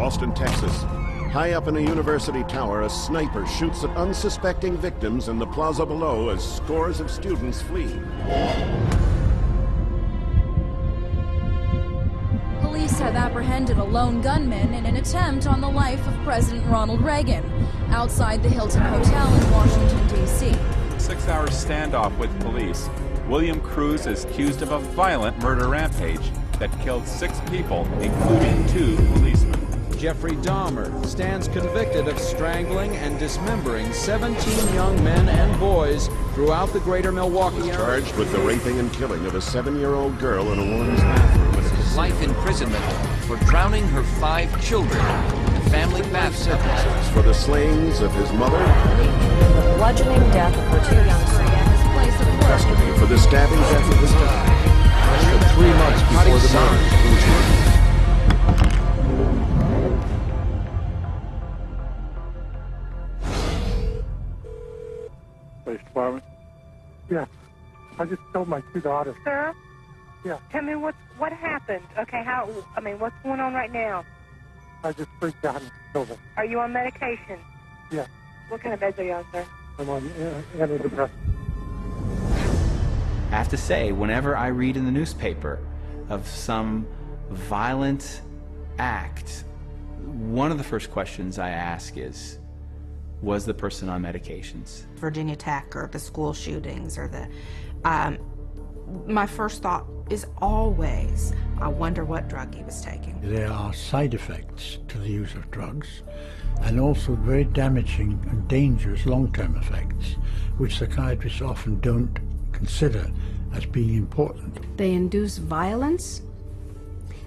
Austin, Texas. High up in a university tower, a sniper shoots at unsuspecting victims in the plaza below as scores of students flee. Police have apprehended a lone gunman in an attempt on the life of President Ronald Reagan outside the Hilton Hotel in Washington, D.C. 6-hour standoff with police. William Cruz is accused of a violent murder rampage that killed 6 people, including 2 policemen. Jeffrey Dahmer stands convicted of strangling and dismembering 17 young men and boys throughout the greater Milwaukee area. Charged with the raping and killing of a 7-year-old girl in a woman's bathroom. Life imprisonment for drowning her 5 children in the family bath sentence. For the slayings of his mother. The bludgeoning death of her 2 young at his place of work. Custody for the stabbing death of his daughter. 3 months before the murder. Police department? Yeah. I just killed my 2 daughters. Sir? Yeah. Tell me what happened. Okay, what's going on right now? I just freaked out and killed them. Are you on medication? Yeah. What kind of meds are you on, sir? I'm on antidepressants. I have to say, whenever I read in the newspaper of some violent act, one of the first questions I ask is, was the person on medications? Virginia Tech or the school shootings or the... my first thought is always, I wonder what drug he was taking. There are side effects to the use of drugs, and also very damaging and dangerous long-term effects, which psychiatrists often don't consider as being important. They induce violence,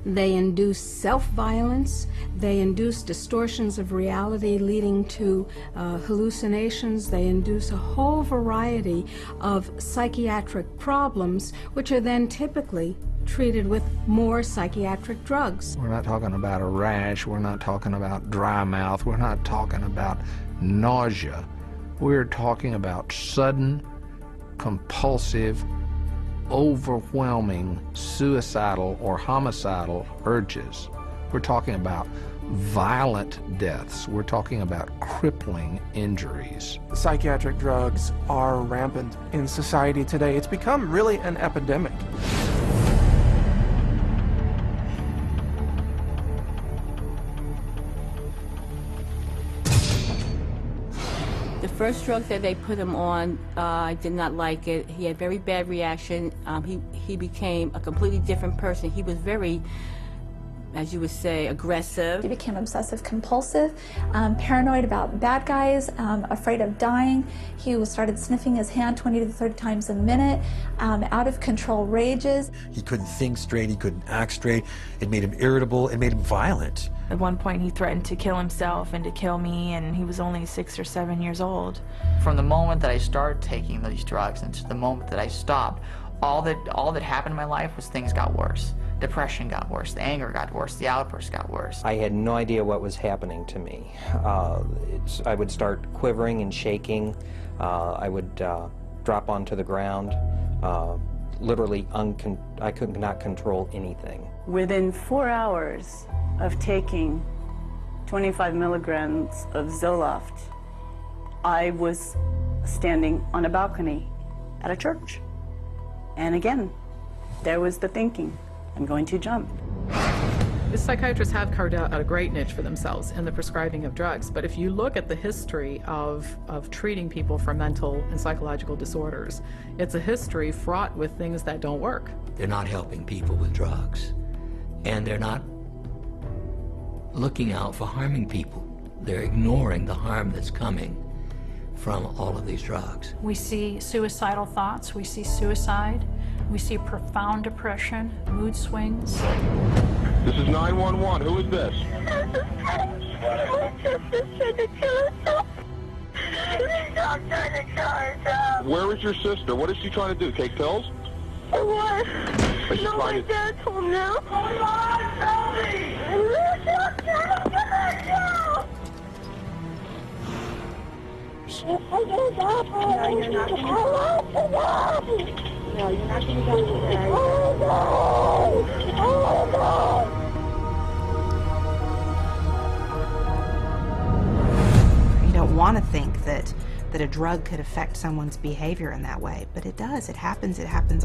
they induce self-violence, they induce distortions of reality leading to hallucinations, they induce a whole variety of psychiatric problems, which are then typically treated with more psychiatric drugs. We're not talking about a rash, we're not talking about dry mouth, we're not talking about nausea. We're talking about sudden, compulsive, overwhelming suicidal or homicidal urges. We're talking about violent deaths. We're talking about crippling injuries. Psychiatric drugs are rampant in society today. It's become really an epidemic. The first drug that they put him on, I did not like it. He had very bad reaction. He became a completely different person. He was very, as you would say, aggressive. He became obsessive compulsive, paranoid about bad guys, afraid of dying. He started sniffing his hand 20 to 30 times a minute, out of control rages. He couldn't think straight, he couldn't act straight. It made him irritable, it made him violent. At one point he threatened to kill himself and to kill me, and he was only 6 or 7 years old. From the moment that I started taking these drugs and to the moment that I stopped, all that happened in my life was things got worse. Depression got worse, the anger got worse, the outbursts got worse. I had no idea what was happening to me. I would start quivering and shaking. I would drop onto the ground. Literally, I could not control anything. Within 4 hours of taking 25 milligrams of Zoloft, I was standing on a balcony at a church. And again, there was the thinking, I'm going to jump. The psychiatrists have carved out a great niche for themselves in the prescribing of drugs, but if you look at the history of treating people for mental and psychological disorders, it's a history fraught with things that don't work. They're not helping people with drugs, and they're not looking out for harming people. They're ignoring the harm that's coming from all of these drugs. We see suicidal thoughts, we see suicide, we see profound depression, mood swings. This is 911. Who is this? My sister's trying to kill herself. Stop trying to kill herself. Where is your sister? What is she trying to do? Take pills? For what? No, my dad told me now. Hold on, tell me. Stop trying to kill herself. No, you're not going to die. No, you're not going to die. Oh, no. Oh, no. that a drug could affect someone's behavior in that way, but it does. It happens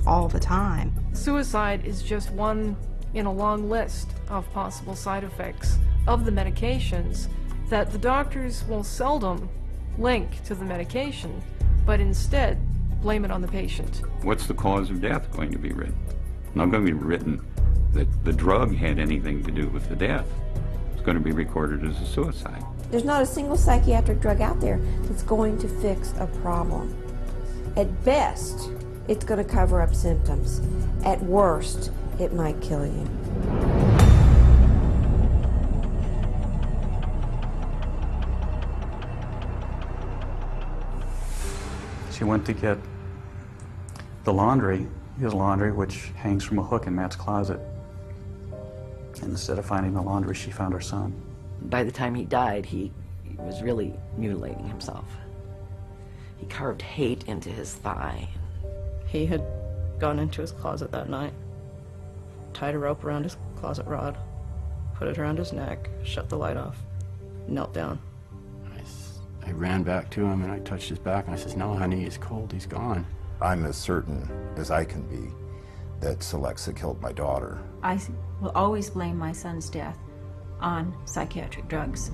all the time. Suicide is just one in a long list of possible side effects of the medications that the doctors will seldom link to the medication, but instead blame it on the patient. What's the cause of death going to be written? Not going to be written that the drug had anything to do with the death. It's going to be recorded as a suicide. There's not a single psychiatric drug out there that's going to fix a problem. At best, it's going to cover up symptoms. At worst, it might kill you. She went to get the laundry, his laundry, which hangs from a hook in Matt's closet. And instead of finding the laundry, she found her son. By the time he died, he was really mutilating himself. He carved hate into his thigh. He had gone into his closet that night, tied a rope around his closet rod, put it around his neck, shut the light off, knelt down. I ran back to him and I touched his back and I says, "No, honey, he's cold, he's gone." I'm as certain as I can be that Celexa killed my daughter. I will always blame my son's death on psychiatric drugs.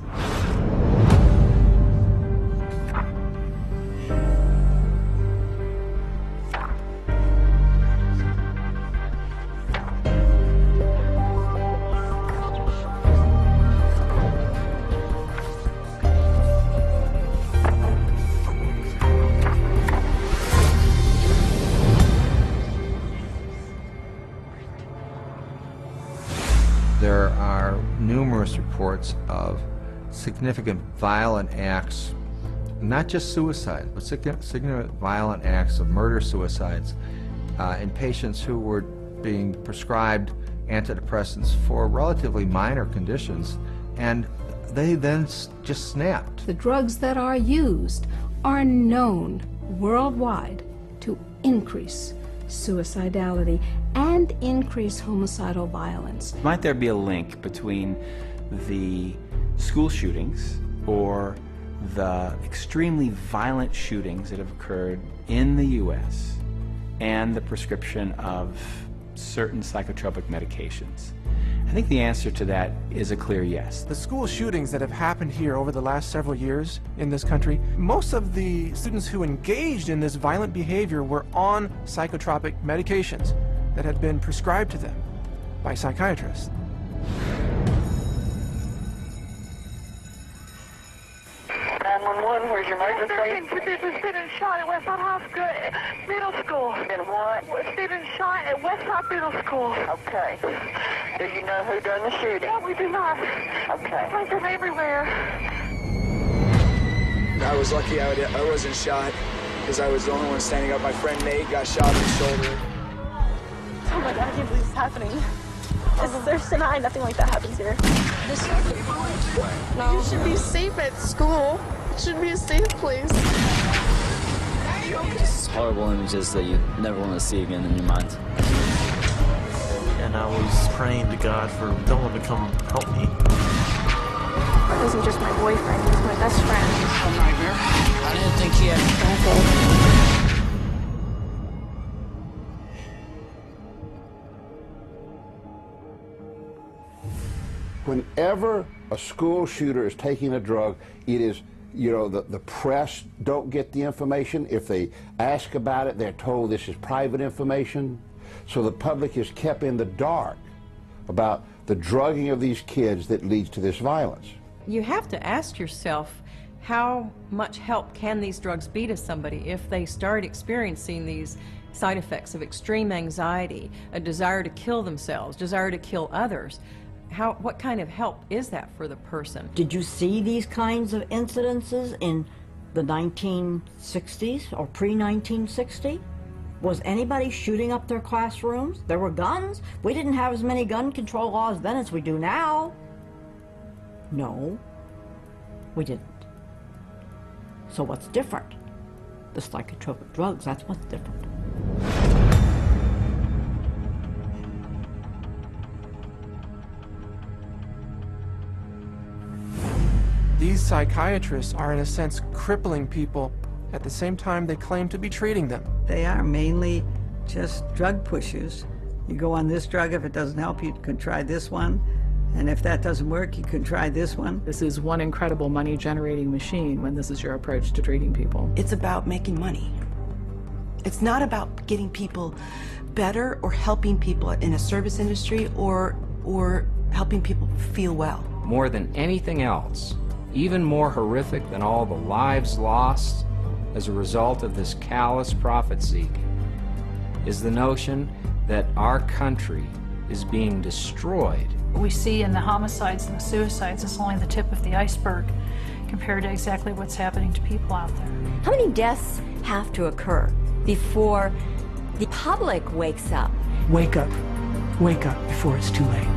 There are numerous reports of significant violent acts, not just suicide, but significant violent acts of murder-suicides in patients who were being prescribed antidepressants for relatively minor conditions, and they then just snapped. The drugs that are used are known worldwide to increase suicidality and increase homicidal violence. Might there be a link between the school shootings or the extremely violent shootings that have occurred in the U.S. and the prescription of certain psychotropic medications? I think the answer to that is a clear yes. The school shootings that have happened here over the last several years in this country, most of the students who engaged in this violent behavior were on psychotropic medications that had been prescribed to them by psychiatrists. Where's your license plate? Stephen shot at Westside High School, Middle School. Been what? Stephen shot at Westside Middle School. Okay. Do you know who done the shooting? No, we do not. Okay. I think them everywhere. I was lucky I wasn't shot because I was the only one standing up. My friend Nate got shot in the shoulder. Oh my God, I can't believe this is happening. There's tonight, nothing like that happens here. No. You should be safe at school. It should be a safe place. Just horrible images that you never want to see again in your mind. And I was praying to God for Dylan to come help me. It wasn't just my boyfriend, he was my best friend. A nightmare. I didn't think he had... Whenever a school shooter is taking a drug, it is, you know, the press don't get the information. If they ask about it, they're told this is private information. So the public is kept in the dark about the drugging of these kids that leads to this violence. You have to ask yourself, how much help can these drugs be to somebody if they start experiencing these side effects of extreme anxiety, a desire to kill themselves, desire to kill others? What kind of help is that for the person? Did you see these kinds of incidences in the 1960s or pre-1960? Was anybody shooting up their classrooms? There were guns. We didn't have as many gun control laws then as we do now. No, we didn't. So what's different? The psychotropic drugs, that's what's different. These psychiatrists are, in a sense, crippling people at the same time they claim to be treating them. They are mainly just drug pushers. You go on this drug, if it doesn't help, you can try this one. And if that doesn't work, you can try this one. This is one incredible money-generating machine when this is your approach to treating people. It's about making money. It's not about getting people better or helping people in a service industry or helping people feel well. More than anything else, even more horrific than all the lives lost as a result of this callous profit-seeking, is the notion that our country is being destroyed. What we see in the homicides and the suicides is only the tip of the iceberg compared to exactly what's happening to people out there. How many deaths have to occur before the public wakes up? Wake up. Wake up before it's too late.